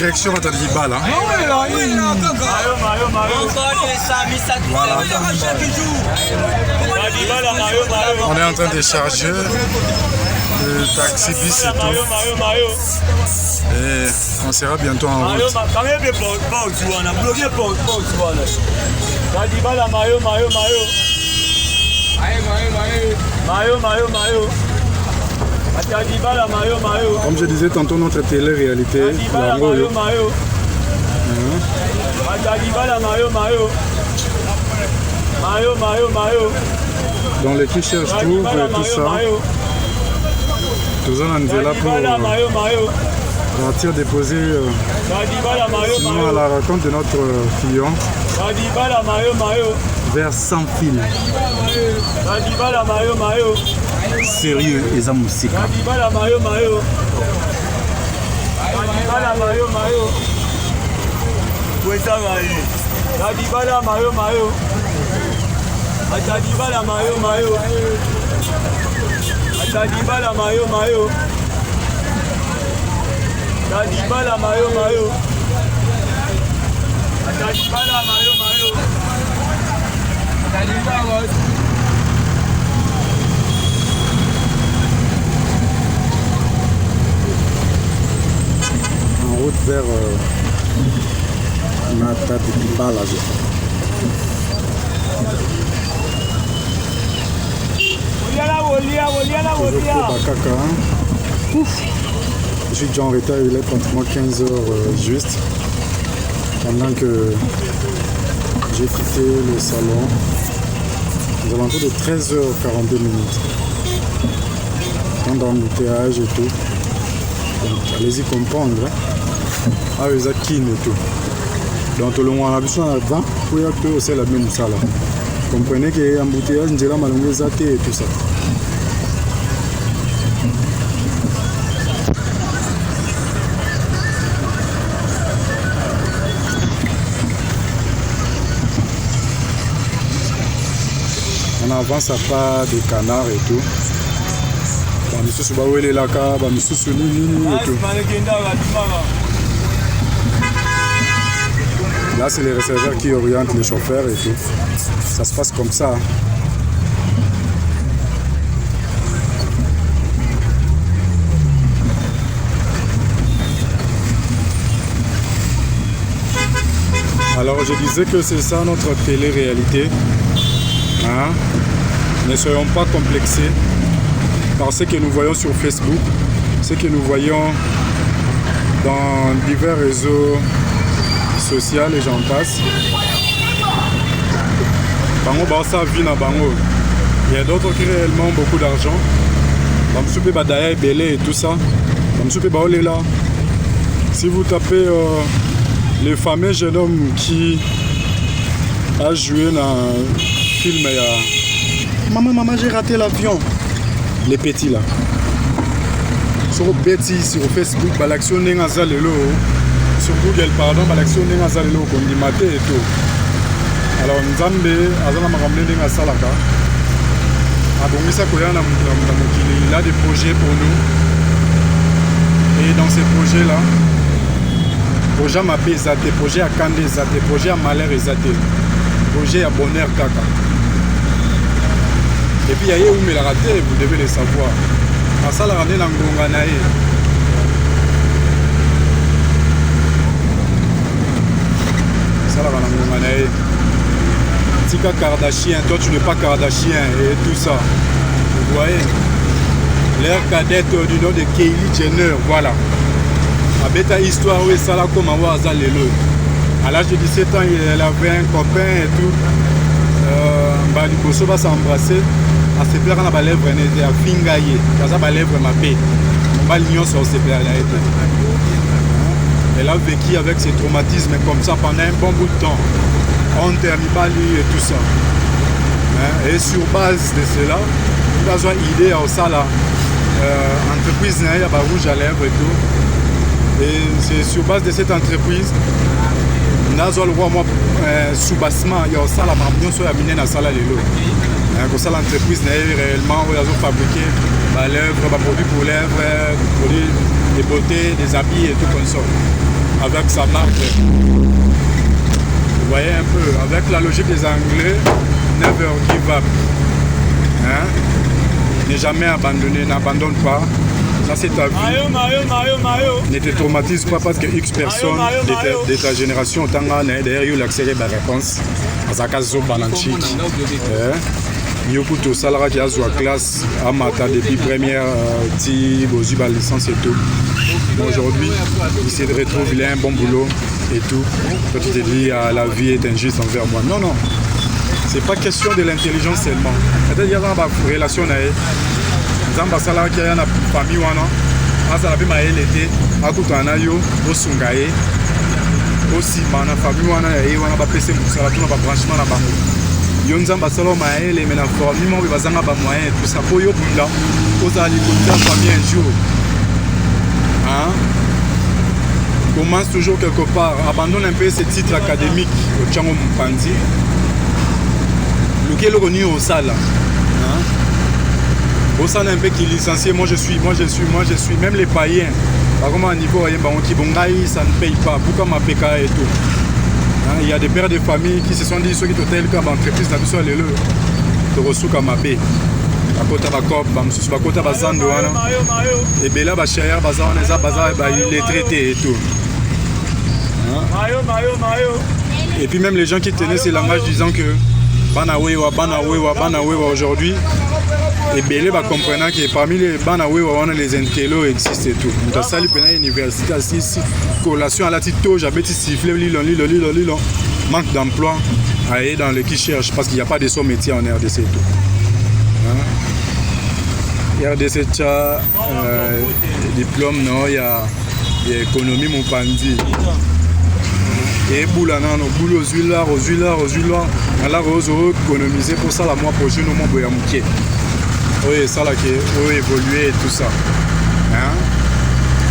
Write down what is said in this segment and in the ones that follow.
direction à Tadibala. On est en train de charger le taxi bis et tout. Et on sera bientôt en route. Comme je disais tantôt, notre télé-réalité, dans les qui cherchent tout et tout ça. Tout ça, on est là pour partir déposer sinon à la rencontre de notre client vers sans fil. Sérieux et ça musique. En route vers Tadibala. Je suis déjà en retard, il est pratiquement 15 h juste. Pendant que j'ai quitté le salon, aux alentours de 13 h 42 minutes. Temps d'embouteillage et tout. Donc allez-y comprendre. Ah, les akines et tout. Donc tout le monde a besoin d'avant pour y avoir aussi la même salle. Comprenez que l'embouteillage, c'est la malheureuse et tout ça. On avance à pas de canard et tout. Là, c'est les receveurs qui orientent les chauffeurs et tout. Ça se passe comme ça. Alors, je disais que c'est ça notre télé-réalité. Hein? Ne soyons pas complexés par ce que nous voyons sur Facebook, ce que nous voyons dans divers réseaux sociaux et j'en passe. Bango Barça vit dans Bango. Il y a d'autres qui ont réellement beaucoup d'argent. Bamsoupe Badaya et Belé et tout ça. Bamsoupe Baolela. Si vous tapez le fameux jeune homme qui a joué dans un film, il y a Maman, j'ai raté l'avion. Les petits là. Sur Betty, sur Facebook, l'action n'est pas lelo. Sur Google, pardon, l'action n'est pas lelo, comme dit Maté et tout. Alors, Nzambe, Azana m'a ramené dans la salle. Il a des projets pour nous. Et dans ces projets-là, projet à Mapé Zate, projet à Kandé Zate, projet à Malheur Zate, projet à Bonheur Kaka. Et puis il y a eu où la raté, vous devez le savoir. En ça, la ramené dans Ngonganae. Ça, la ramené dans Ngonganae. Tika Kardashian, toi tu n'es pas Kardashian et tout ça. Vous voyez? L'air cadette du nom de Kylie Jenner, voilà. A bêta histoire où ça là comme avoir Azalelo. À l'âge de 17 ans, elle avait un copain et tout. Du Koso va s'embrasser. À ses pleurs, on a lèvre, on était à Fingaye. Quand ça va lèvre, ma paix. On va l'union sur ses pleurs. Elle a vécu avec ses traumatismes comme ça pendant un bon bout de temps. On ne termine pas lui et tout ça. Et sur base de cela, il a besoin d'idée à ça là. Entreprise, il y a rouge à lèvres et tout. Et c'est sur base de cette entreprise, nous avons le roi sous-bassement, il y a ça la marmion sur la mine dans la salle de l'eau. Comme ça l'entreprise n'est réellement où ils ont fabriqué des lèvres, des produits pour lèvres, des produits de beauté, des habits et tout comme ça. avec sa marque. Vous voyez un peu, avec la logique des Anglais, never give up. Hein? Ne jamais abandonner, n'abandonne pas. Ça c'est ta vie. Ne te traumatise pas parce que X personnes de ta génération, d'ailleurs, il a accéléré la réponse. Azakazo Bananchik. Yokuto Salara qui a joué à classe à Mata depuis première Bozuba licence et tout. Aujourd'hui, il se retrouve, il a un bon boulot et tout. Quand tu te dis la vie est injuste envers moi. Non, non. C'est pas question de l'intelligence seulement. C'est-à-dire dans la relation, Zamba Salara qui a une famille, Azala Bima Elete, Akutana Yo, Osungaye, aussi, ma famille, on a pas PC, on a pas branchement là-bas. Yonzamba Saloma Ele, mais la famille, on va s'en avoir moyen, tout ça pour yo Bunda, aux alliés comme ça, famille un jour. Hein? Commence toujours quelque part, abandonne un peu ces titres académiques au Tchango Mpandi. Lequel est revenu au Sala. Au Sala un peu qui est licencié, moi je suis, même les païens. Par contre, à niveau ça ne paye pas. Pourquoi ma PK et tout? Il y a des pères de famille qui se sont dit ceux qui ont tel cas d'entreprise, la mission est le de ressources à ma paix. À côté de la COP, à côté de la Zando, et bien là, il est traité et tout. Et puis même les gens qui tenaient ces langages disant que Banawewa aujourd'hui, et bien là, comprenant que parmi les Banawewa, les intellos existent et tout. Donc ça, il université ici, collation à la tito, j'avais sifflé, lilo, manque d'emploi, aller dans les qui cherchent parce qu'il n'y a pas de son métier en RDC et tout. RDC, diplôme, non, il y a économie, mon pandi. Et boulot, boulot aux huiles, on a économisé pour ça la mois prochain, au moins, Boyamouké. Oui, ça là qui a évolué et tout ça. Hein?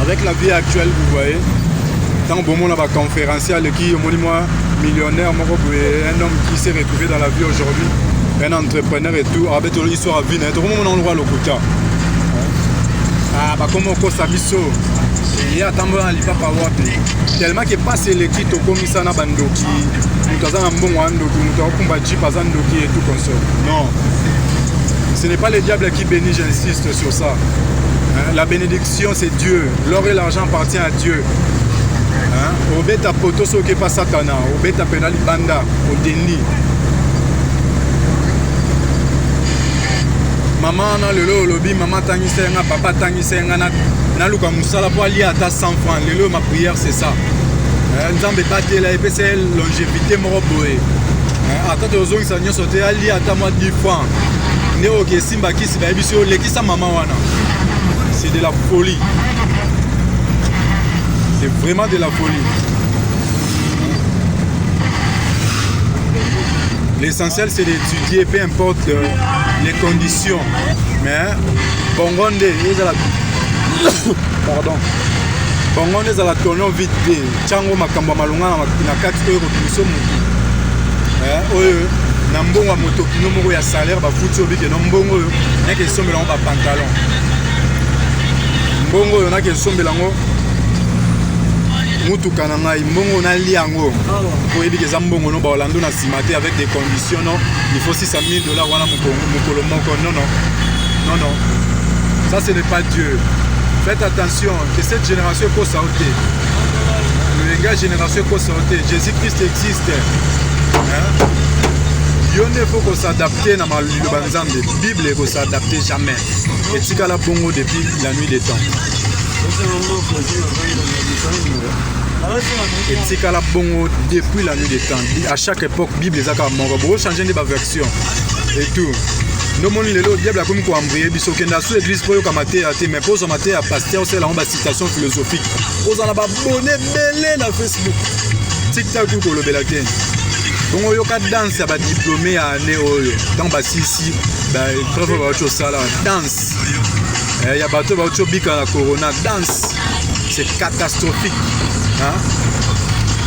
Avec la vie actuelle, vous voyez, tant bon monde a conférencier qui est moi millionnaire, un homme qui s'est retrouvé dans la vie aujourd'hui, un entrepreneur et tout, avec une histoire à vie, tout le monde endroit le côté. Ah, bah comment on ça biso? Il y a tant de tellement que pas c'est les qui te comme ça na bandoki, nous avons un bon wandoki, nous avons combattu pas zandoki et tout comme ça. Non. Ce n'est pas le diable qui bénit, j'insiste sur ça. Hein? La bénédiction, c'est Dieu. L'or et l'argent appartiennent à Dieu. Au bêta poto, ce qui n'est pas Satana. Au bêta penali banda, au déni. Maman, le lobby, maman tangi senga, papa tangi senga, na luka musala pour aller à ta 100 francs. Le ma prière, c'est ça. Nzambe batte la épée, c'est longévité, moro boé. Attends, tu as besoin de sauter, aller à ta moi 10 francs. C'est de la folie. C'est vraiment de la folie. L'essentiel c'est d'étudier, peu importe les conditions. Mais Bongonde, pardon. Bongonde est à la tournée vite. Tchango Makamba Malunga na 4 euros qui sont Nambongo moto kino moko ya salaire ba futi obi ke nombongo na ke sombela ba pantalon mbongo yo na ke sombela ngo mutu kana ngai mbongo na liango ko ebi ke zambongo no ba olando na simate avec des conditions non il faut $600 000 wana mokolo moko non ça ce n'est pas Dieu. Faites attention que cette génération peut sauter. Le gars génération peut sauter. Jésus-Christ existe. Il faut s'adapter à la Bible, il faut s'adapter jamais. Et c'est la bongo depuis la nuit des temps. Et c'est la bongo depuis la nuit des temps. À chaque époque, la Bible est à changer de version et tout. Nous avons le diable a comme quoi embrayé, parce que dans l'église pour kamater mais pour kamater à pasteur c'est la citation philosophique. Aux en abonné belé na Facebook. TikTok ou le belaken. Donc on y a danse à diplômé à année dans Bassisi, preuve va autre ça là danse. Il y a bateau va autre bika la corona danse. C'est catastrophique. Hein?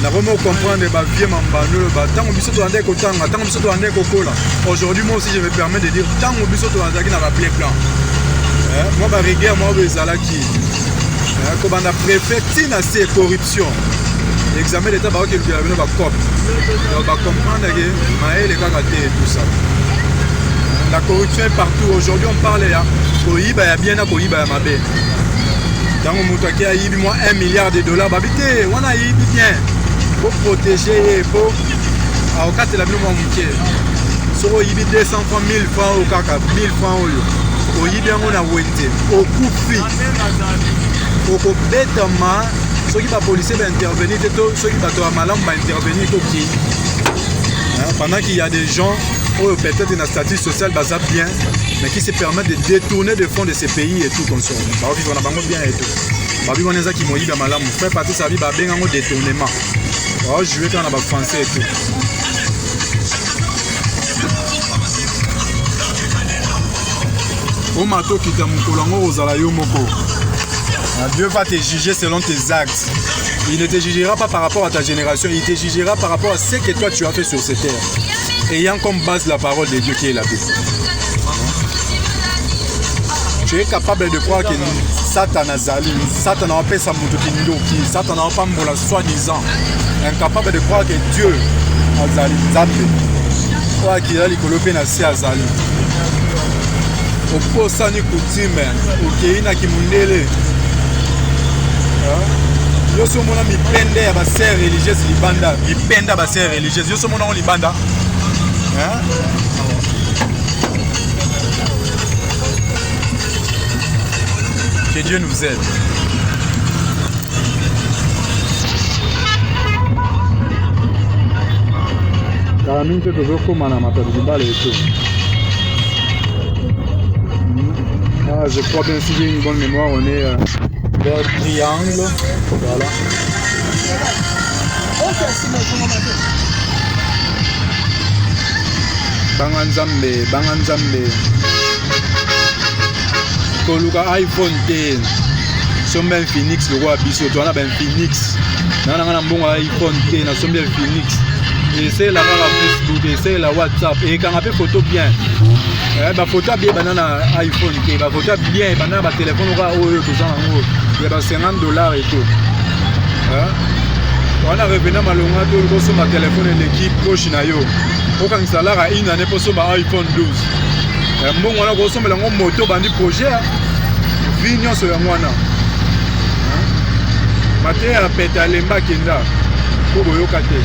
Nous avons comprendre que vieux mambano tant on biso to ande ko tanga tant on biso to ande ko kola. Aujourd'hui moi aussi je me permets de dire tant on biso to ande qui n'a pas plein plan. Moi ba rigueur moi bezala qui. Comme on a préfet tina c'est corruption. L'examen d'état, bah, ok, le gouvernement va cop. Donc, va comprendre que Maël est kakaté et tout ça. La corruption est partout. Aujourd'hui, on parle, il y a bien, il y a Mabé. Dans mon moutaki, il y a moins 1 milliard de dollars. Babité, on a eu bien. Pour protéger, pour. Au cas de la vie, on a so il y a 200 francs, 1000 francs au caca, 1000 francs au y bien on a wente au coup free au coup bêtement ceux qui va policier va intervenir ceux qui va toi malin va intervenir qui pendant qu'il y a des gens peut-être une statut social basa bien mais qui se permettent de détourner des fonds de ces pays et tout comme ça bah on a pas bien et tout bah on est ça qui moyi malin fait partie sa vie bah bien en détournement oh je vais quand on a français et tout. Dieu va te juger selon tes actes. Il ne te jugera pas par rapport à ta génération, il te jugera par rapport à ce que toi tu as fait sur cette terre. Ayant comme base la parole de Dieu qui est la Bible. Tu es capable de croire que Satan a zali, Satan n'a pas sa motokindoki, Satan n'a pas mon soi-disant. Incapable de croire que Dieu a zali, Zambé. Croire qu'il a l'écolopé na si a zali. Oposani coutume okeina kimundele yo somona mipende ya basere religieuse libanda mipenda basere religieuse yo somona on libanda que Dieu nous aide. Karamin te tozokoma na matatu libala eto. Ah, je crois bien si j'ai une bonne mémoire, on est vers triangle. Voilà. Banganzambe. Koluka iPhone 10. Sombe Phoenix, le roi Bisso. Tu as un Phoenix. Nana bon iPhone 10, na sombe Phoenix. Essaye la Facebook, essaye la WhatsApp. Et quand on a fait photo bien. Ba photo bien banana iPhone qui ba photo bien banana ba téléphone il y a $50 et tout on a revenu malonga to sur ma téléphone l'équipe proche na yo aucun salaire à une année pour sur ma iPhone 12 bon on a go somela ngo moto bandi projet vignon sur mwana maté a pétaler makenda ko boyoka te.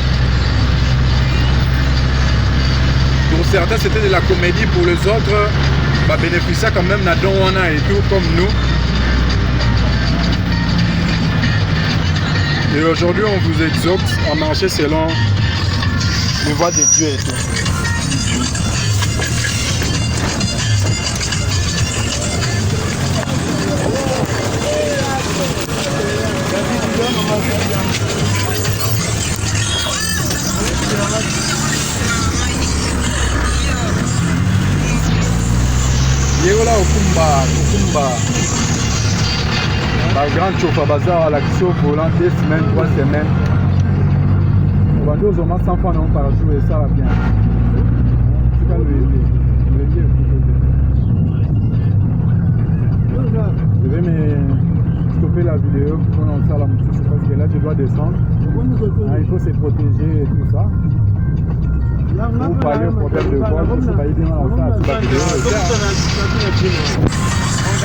Pour certains, c'était de la comédie, pour les autres, bah, bénéficier quand même d'un don et tout, comme nous. Et aujourd'hui, on vous exhorte à marcher selon les voies de Dieu et tout. Yegola Okumba. La grande chauffe à bazar à l'action volant 2 semaines, 3 semaines. On va dire aux hommes 100 fois non par jour et ça va bien. C'est pas je vais me stopper la vidéo pour qu'on en sorte la musique parce que là je dois descendre. Il faut se protéger et tout ça. Vous parlez au problème de voix, vous savez bien dans la vidéo. On